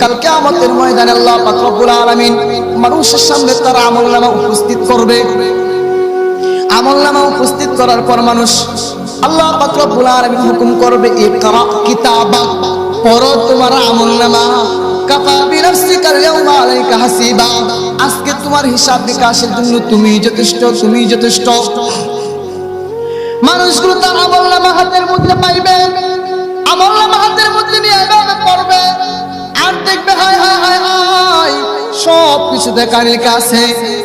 কাল কিয়ামতের ময়দানে আল্লাহ পাক রব্বুল আলামিন মানুষের সামনে তার আমলনামা উপস্থিত করবে। আমলনামা উপস্থিত করার পর মানুষ আল্লাহ পাক রব্বুল আলামিন হুকুম করবে, ইকরা কিতাবাক, পড়ো তোমার আমলনামা, কাফা বিনাফসিকা আল-ইয়াওমা আলাইকা হাসিবা, আজকে তোমার হিসাব নিকাশের জন্য তুমি যথেষ্ট, তুমি যথেষ্ট। মানুষগুলো তার আমলনামা হাতের মধ্যে পাইবে, আমলনামা হাতের মধ্যে নিয়ে এভাবে পড়বে, আর দেখবে হায় হায় হায় হায় সব কিছুতে কালিকা আছে।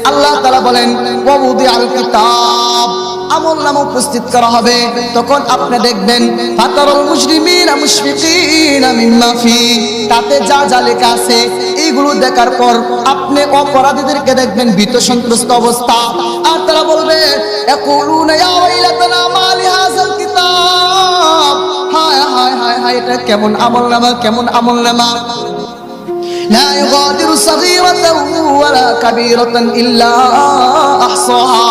আল্লাহ তাআলা বলেন, ওয়াউদি আল কিতাব, আমলনামা উপস্থিত করা হবে। তখন আপনি দেখবেন ফাতারাল মুজরিমিনা মুশফিকিনা মিম্মা ফি, তাতে যা যা লেখা আছে এইগুলো দেখার পর আপনি অপরাধীদেরকে দেখবেন ভীত সন্ত্রস্ত অবস্থা। আর তারা বলবে, ইয়াকুলুনা ইয়া ওয়াইলাতানা মা লিহাযাল কিতাব, হায় হায় হায় হায় এটা কেমন আমলনামা, কেমন আমলনামা। লা ইউগাদিরু সাগীরাতান ওয়ালা কাবীরাতান ইল্লা আহসাহা,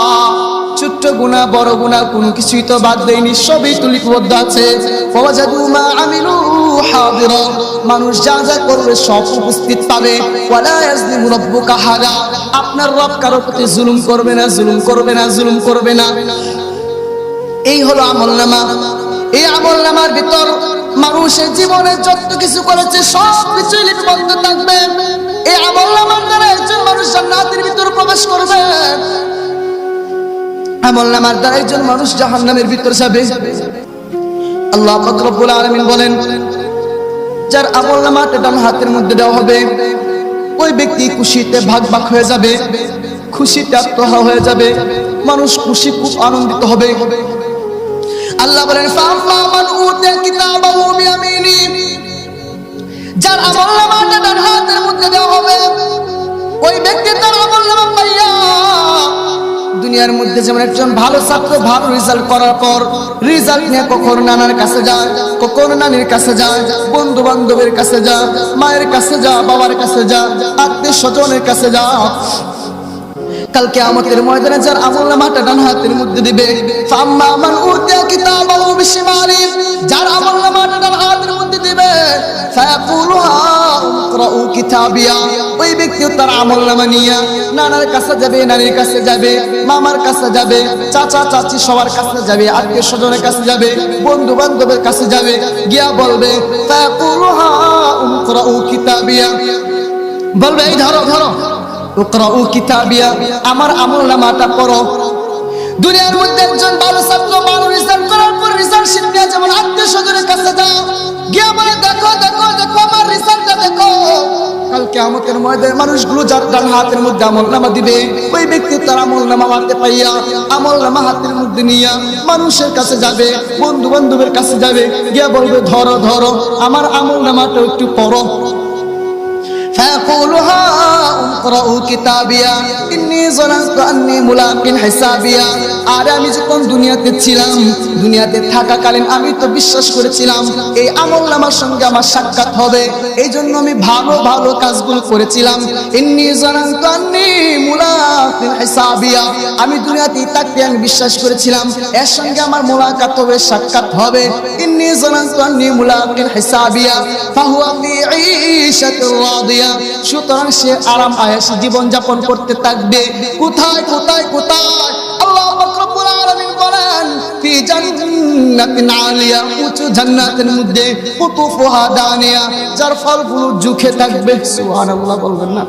ছোট্ট গুনাহ বড় গুনাহ কোনো কিছুই তো বাদ দেয়নি, সবই তো লিপিবদ্ধ আছে। ফাওয়াজাদু মা আমিলু হাদিরা, মানুষ যা যা করবে সব উপস্থিত পাবে। ওয়ালা ইয়াজলিমু রাব্বুকা আহাদা, আপনার রব কারো প্রতি জুলুম করবে না, জুলুম করবে না, জুলুম করবে না। এই হলো আমলনামা। এই আমলনামার ভিতর মানুষের জীবনে যত কিছু করেছে সব কিছু লিপিবদ্ধ থাকবে। এই আমলনামার দ্বারা একজন মানুষ জান্নাতের ভিতর প্রবেশ করবে, আমলনামার দ্বারা একজন মানুষ জাহান্নামের ভিতর যাবে। আল্লাহ পাক রব্বুল আলামিন বলেন, যার আমলনামাটা ডান হাতের মধ্যে দেওয়া হবে ওই ব্যক্তি খুশিতে ভাগ ভাগ হয়ে যাবে, খুশিতে আত্মহা হয়ে যাবে, মানুষ খুশি খুব আনন্দিত হবে। আল্লাহ বলেন, ফাম্মা মান উতিয়া কিতাবাহু বিয়ামিনি, যার আমলনামাটা ডান হাতের মধ্যে দেওয়া হবে ওই ব্যক্তি তার আমলনামা পাইয়া দুনিয়ার মধ্যে যেমন একজন ভালো ছাত্র ভালো রেজাল্ট করার পর রেজাল্ট নিয়ে কখনো নানার কাছে যায়, কখনো নানির কাছে যায়, বন্ধু বান্ধবের কাছে যায়, মায়ের কাছে যায়, বাবার কাছে যায়, আত্মীয় স্বজনের কাছে যায়, কাল কিয়ামতের ময়দানে যার আমলনামাটা ডান হাতের মধ্যে দিবে, ফাম্মা মান উতিয়া কিতাবাহু বিশিমালি, যার আমলনামাটা ডান হাতের মধ্যে দিবে, ফায়াকুলু হা ইকরাউ কিতাবিয়া, ওই ব্যক্তি তার আমলনামা নিয়ে নানার কাছে যাবে, নানির কাছে যাবে, মামার কাছে যাবে, চাচা চাচি সবার কাছে যাবে, আত্মীয় স্বজনের কাছে যাবে, বন্ধু বান্ধবের কাছে যাবে, গিয়া বলবে, ফায়াকুলু হা ইকরাউ কিতাবিয়া, বলবে এই ধরো ধরো ইকরাউ কিতাবিয়া, আমার আমলনামাটা পড়ো। দুনিয়ার মধ্যে একজন ভালো ছাত্র ভালো রেজাল্ট করার পর রেজাল্ট শীট নিয়ে যেমন আত্মীয় স্বজনের কাছে যায়, গিয়ে বলে দেখো দেখো দেখো আমার রেজাল্টটা দেখো। কাল কিয়ামতের ময়দানে মানুষগুলো যার ডান হাতের মধ্যে আমলনামা দিবে ওই ব্যক্তি তার আমলনামা হাতে পাইয়া আমলনামা হাতের মধ্যে নিয়ে মানুষের কাছে যাবে, বন্ধু বান্ধবের কাছে যাবে, গিয়ে বলবে ধরো ধরো আমার আমলনামাটা একটু পড়ো। فيقول ها اقرأوا كتابيا إني ظننت أني ملاق حسابيا, আর আমি যখন দুনিয়াতে ছিলাম, দুনিয়াতে থাকাকালীন আমি তো বিশ্বাস করেছিলাম এই আমলনামার সঙ্গে আমার সাক্ষাৎ হবে, এই জন্য আমি ভালো ভালো কাজগুলো করেছিলাম। ইন্নী জানান্তু আন্নী মুলাকিন হিসাবিয়া, আমি দুনিয়াতে থাকতে আমি বিশ্বাস করেছিলাম এর সঙ্গে আমার মুলাকাত হবে, সাক্ষাৎ হবে। ইন্নী জানান্তু আন্নী মুলাকিন হিসাবিয়া ফাহুয়া ফি ঈশাতির রাদিয়া, সুতরাং সে আরাম আয়েশে জীবন যাপন করতে থাকবে। কোথায় কোথায় কোথায়? আল্লাহ পাক রব্বুল আলামিন বলেন, ফি জান্নাতিন আলিয়া, উঁচু জান্নাতের মধ্যে কুতুফুহা দানিয়া, যার ফলগুলো ঝুঁকে থাকবে। সুবহানাল্লাহ বলবেন না?